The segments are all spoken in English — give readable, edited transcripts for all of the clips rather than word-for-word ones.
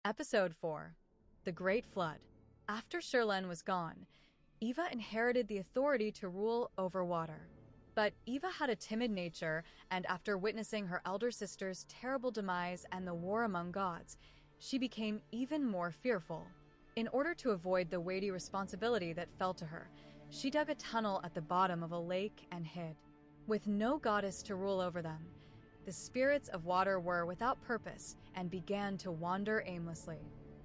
Episode 4. The Great Flood. After Shirlen was gone, Eva inherited the authority to rule over water. But Eva had a timid nature, and after witnessing her elder sister's terrible demise and the war among gods, she became even more fearful. In order to avoid the weighty responsibility that fell to her, she dug a tunnel at the bottom of a lake and hid. With no goddess to rule over them, the spirits of water were without purpose and began to wander aimlessly.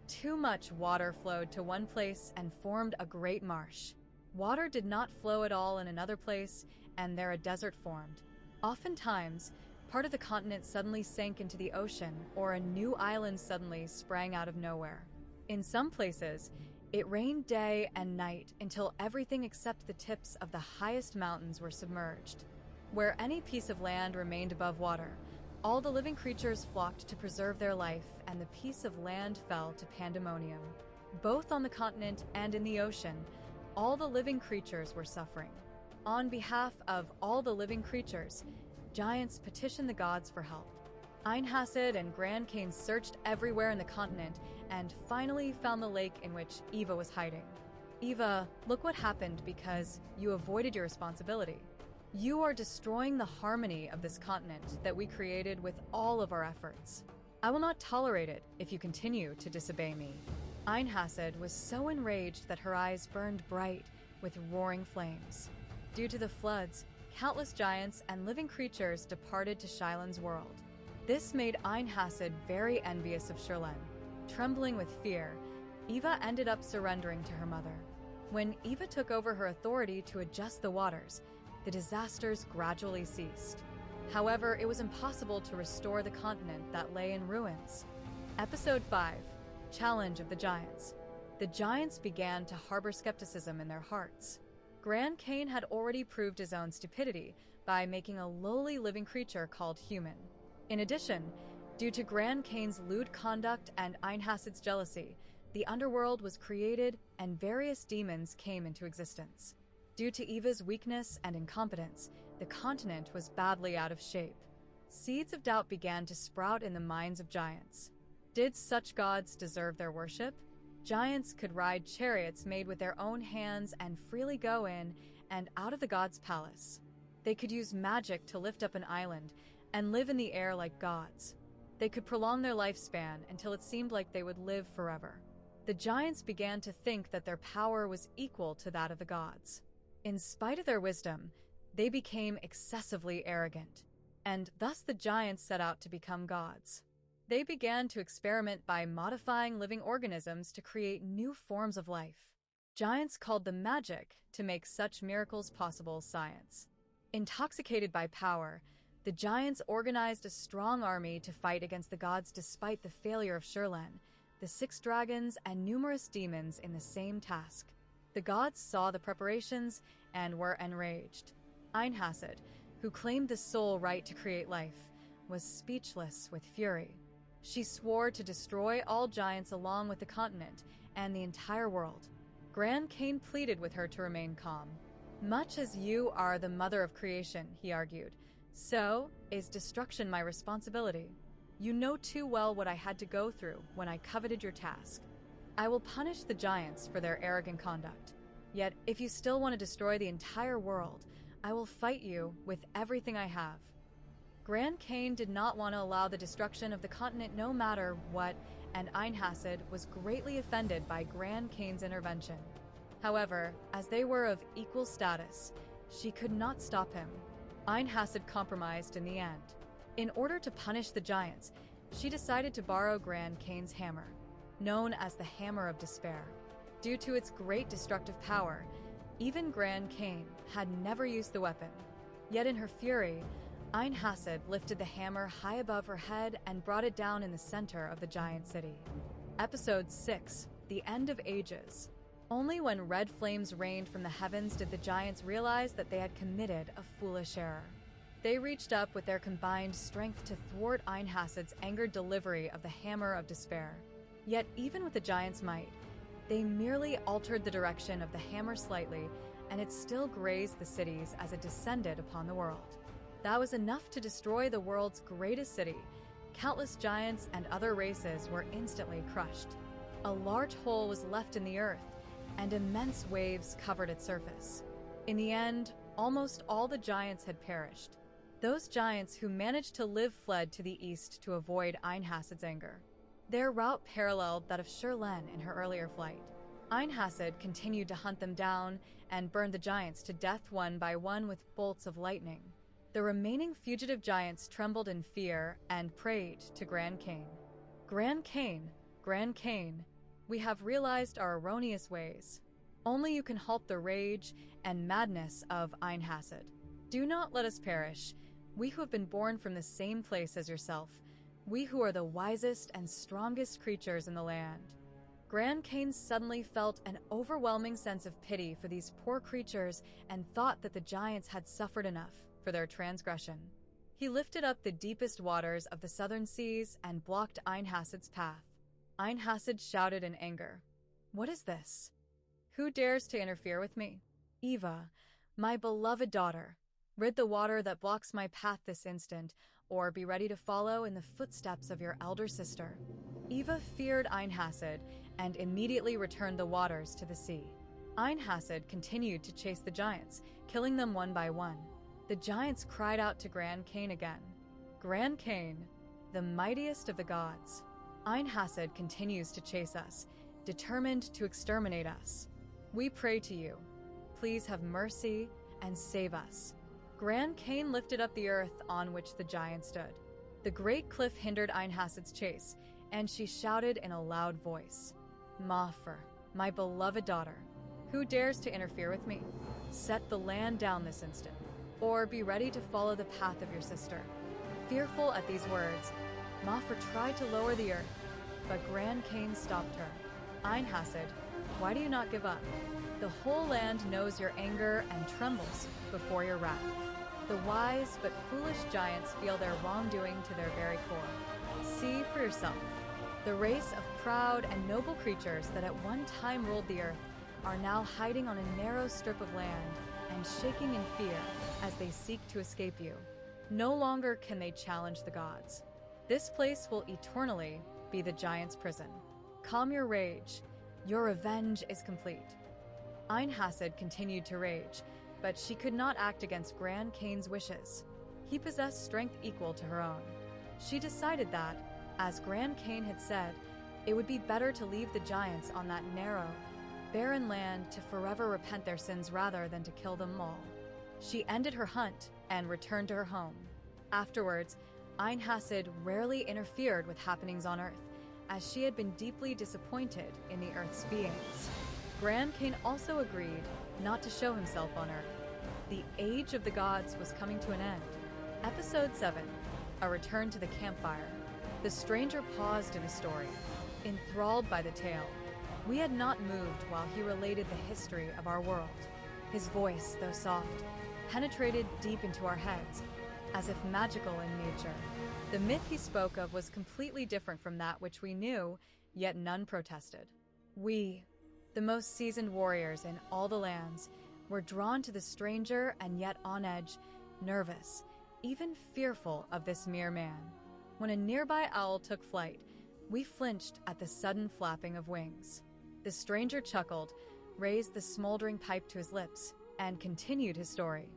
Too much water flowed to one place and formed a great marsh. Water did not flow at all in another place, and there a desert formed. Oftentimes, part of the continent suddenly sank into the ocean, or a new island suddenly sprang out of nowhere. In some places, it rained day and night until everything except the tips of the highest mountains were submerged. Where any piece of land remained above water, all the living creatures flocked to preserve their life, and the piece of land fell to pandemonium. Both on the continent and in the ocean, all the living creatures were suffering. On behalf of all the living creatures, giants petitioned the gods for help. Einhasad and Grand Cain searched everywhere in the continent and finally found the lake in which Eva was hiding. Eva, look what happened because you avoided your responsibility. You are destroying the harmony of this continent that we created with all of our efforts. I will not tolerate it if you continue to disobey me. Einhasad was so enraged that her eyes burned bright with roaring flames. Due to the floods, countless giants and living creatures departed to Shailen's world. This made Einhasad very envious of Shirlen. Trembling with fear, Eva ended up surrendering to her mother. When Eva took over her authority to adjust the waters, the disasters gradually ceased. However, it was impossible to restore the continent that lay in ruins. Episode 5. Challenge of the Giants. The giants began to harbor skepticism in their hearts. Grand Cain had already proved his own stupidity by making a lowly living creature called human. In addition, due to Grand Cain's lewd conduct and Einhasad's jealousy, the underworld was created and various demons came into existence. Due to Eva's weakness and incompetence, the continent was badly out of shape. Seeds of doubt began to sprout in the minds of giants. Did such gods deserve their worship? Giants could ride chariots made with their own hands and freely go in and out of the god's palace. They could use magic to lift up an island and live in the air like gods. They could prolong their lifespan until it seemed like they would live forever. The giants began to think that their power was equal to that of the gods. In spite of their wisdom, they became excessively arrogant, and thus the giants set out to become gods. They began to experiment by modifying living organisms to create new forms of life. Giants called them magic to make such miracles possible science. Intoxicated by power, the giants organized a strong army to fight against the gods despite the failure of Shirlen, the 6 dragons, and numerous demons in the same task. The gods saw the preparations and were enraged. Einhasad, who claimed the sole right to create life, was speechless with fury. She swore to destroy all giants along with the continent and the entire world. Grand Cain pleaded with her to remain calm. Much as you are the mother of creation, he argued, so is destruction my responsibility. You know too well what I had to go through when I coveted your task. I will punish the giants for their arrogant conduct. Yet, if you still want to destroy the entire world, I will fight you with everything I have. Grand Cain did not want to allow the destruction of the continent no matter what, and Einhasad was greatly offended by Grand Cain's intervention. However, as they were of equal status, she could not stop him. Einhasad compromised in the end. In order to punish the giants, she decided to borrow Grand Cain's hammer, known as the Hammer of Despair. Due to its great destructive power, even Grand Cain had never used the weapon. Yet in her fury, Einhasad lifted the hammer high above her head and brought it down in the center of the giant city. Episode 6. The End of Ages. Only when red flames rained from the heavens did the giants realize that they had committed a foolish error. They reached up with their combined strength to thwart Einhasad's angered delivery of the Hammer of Despair. Yet even with the giants' might, they merely altered the direction of the hammer slightly, and it still grazed the cities as it descended upon the world. That was enough to destroy the world's greatest city, Countless giants and other races were instantly crushed. A large hole was left in the earth, and immense waves covered its surface. In the end, almost all the giants had perished. Those giants who managed to live fled to the east to avoid Einhasad's anger. Their route paralleled that of Shirlen in her earlier flight. Einhasad continued to hunt them down and burned the giants to death one by one with bolts of lightning. The remaining fugitive giants trembled in fear and prayed to Grand Cain. Grand Cain, Grand Cain, we have realized our erroneous ways. Only you can halt the rage and madness of Einhasad. Do not let us perish, we who have been born from the same place as yourself, we who are the wisest and strongest creatures in the land. Grand Cain suddenly felt an overwhelming sense of pity for these poor creatures and thought that the giants had suffered enough for their transgression. He lifted up the deepest waters of the southern seas and blocked Einhasad's path. Einhasad shouted in anger, "What is this? Who dares to interfere with me? Eva, my beloved daughter, rid the water that blocks my path this instant, or be ready to follow in the footsteps of your elder sister." Eva feared Einhasad and immediately returned the waters to the sea. Einhasad continued to chase the giants, killing them one by one. The giants cried out to Grand Cain again. Grand Cain, the mightiest of the gods, Einhasad continues to chase us, determined to exterminate us. We pray to you. Please have mercy and save us. Grand Cain lifted up the earth on which the giant stood. The great cliff hindered Einhasad's chase, and she shouted in a loud voice, "Mafr, my beloved daughter, who dares to interfere with me? Set the land down this instant, or be ready to follow the path of your sister." Fearful at these words, Mafr tried to lower the earth, but Grand Cain stopped her. "Einhasad, why do you not give up? The whole land knows your anger and trembles before your wrath. The wise but foolish giants feel their wrongdoing to their very core. See for yourself. The race of proud and noble creatures that at one time ruled the earth are now hiding on a narrow strip of land and shaking in fear as they seek to escape you. No longer can they challenge the gods. This place will eternally be the giant's prison. Calm your rage. Your revenge is complete." Einhasad continued to rage, but she could not act against Grand Cain's wishes. He possessed strength equal to her own. She decided that, as Grand Cain had said, it would be better to leave the giants on that narrow, barren land to forever repent their sins rather than to kill them all. She ended her hunt and returned to her home. Afterwards, Einhasad rarely interfered with happenings on Earth, as she had been deeply disappointed in the Earth's beings. Grand Cain also agreed not to show himself on Earth. The Age of the Gods was coming to an end. Episode 7, A Return to the Campfire. The stranger paused in his story, enthralled by the tale. We had not moved while he related the history of our world. His voice, though soft, penetrated deep into our heads, as if magical in nature. The myth he spoke of was completely different from that which we knew, yet none protested. We, the most seasoned warriors in all the lands, were drawn to the stranger and yet on edge, nervous, even fearful of this mere man. When a nearby owl took flight, we flinched at the sudden flapping of wings. The stranger chuckled, raised the smoldering pipe to his lips, and continued his story.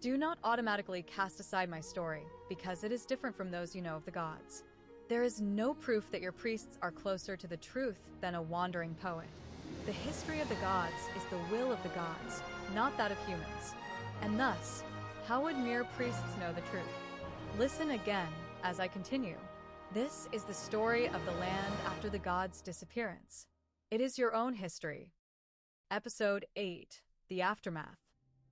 Do not automatically cast aside my story, because it is different from those you know of the gods. There is no proof that your priests are closer to the truth than a wandering poet. The history of the gods is the will of the gods, not that of humans. And thus, how would mere priests know the truth? Listen again as I continue. This is the story of the land after the gods' disappearance. It is your own history. Episode 8, The Aftermath.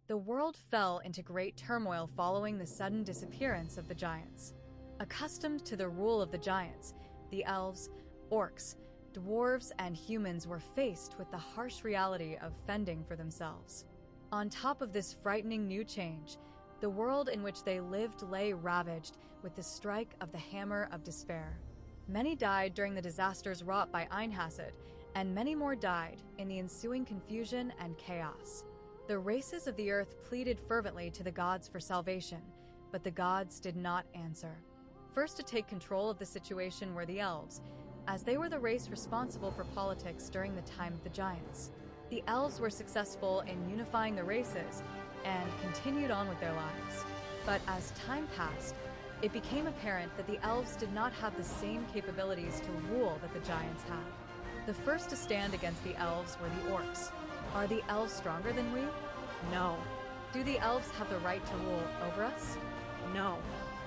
The world fell into great turmoil following the sudden disappearance of the giants. Accustomed to the rule of the giants, the elves, orcs, dwarves, and humans were faced with the harsh reality of fending for themselves. On top of this frightening new change, the world in which they lived lay ravaged with the strike of the hammer of despair. Many died during the disasters wrought by Einhasad, and many more died in the ensuing confusion and chaos. The races of the earth pleaded fervently to the gods for salvation, but the gods did not answer. First to take control of the situation were the elves, as they were the race responsible for politics during the time of the giants. The elves were successful in unifying the races and continued on with their lives. But as time passed, it became apparent that the elves did not have the same capabilities to rule that the giants had. The first to stand against the elves were the orcs. Are the elves stronger than we? No. Do the elves have the right to rule over us? No.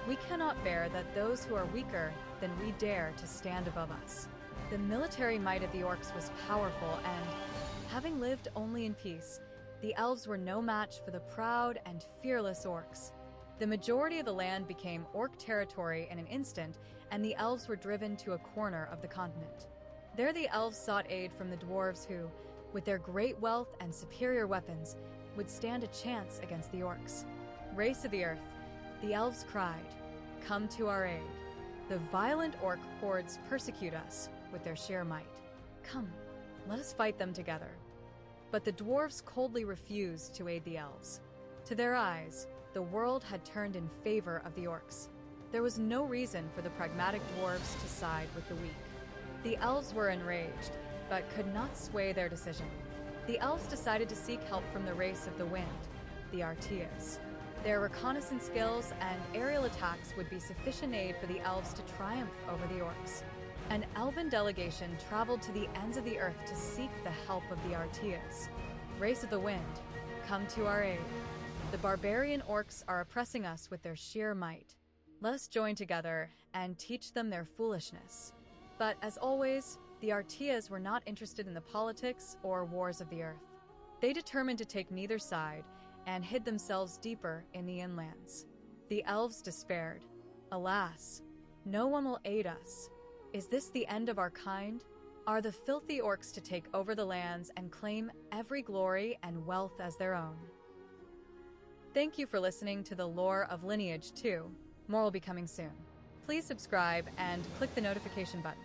We cannot bear that those who are weaker than we dare to stand above us. The military might of the orcs was powerful, and having lived only in peace, the elves were no match for the proud and fearless orcs. The majority of the land became orc territory in an instant, and the elves were driven to a corner of the continent. There the elves sought aid from the dwarves who, with their great wealth and superior weapons, would stand a chance against the orcs. Race of the earth, the elves cried, "Come to our aid. The violent orc hordes persecute us with their sheer might. Come, let us fight them together." But the dwarves coldly refused to aid the elves. To their eyes, the world had turned in favor of the orcs. There was no reason for the pragmatic dwarves to side with the weak. The elves were enraged, but could not sway their decision. The elves decided to seek help from the race of the wind, the Artias. Their reconnaissance skills and aerial attacks would be sufficient aid for the elves to triumph over the orcs. An elven delegation traveled to the ends of the earth to seek the help of the Artias. Race of the wind, come to our aid. The barbarian orcs are oppressing us with their sheer might. Let us join together and teach them their foolishness. But as always, the Artias were not interested in the politics or wars of the earth. They determined to take neither side and hid themselves deeper in the inlands. The elves despaired. Alas, no one will aid us. Is this the end of our kind? Are the filthy orcs to take over the lands and claim every glory and wealth as their own? Thank you for listening to the lore of Lineage 2. More will be coming soon. Please subscribe and click the notification button.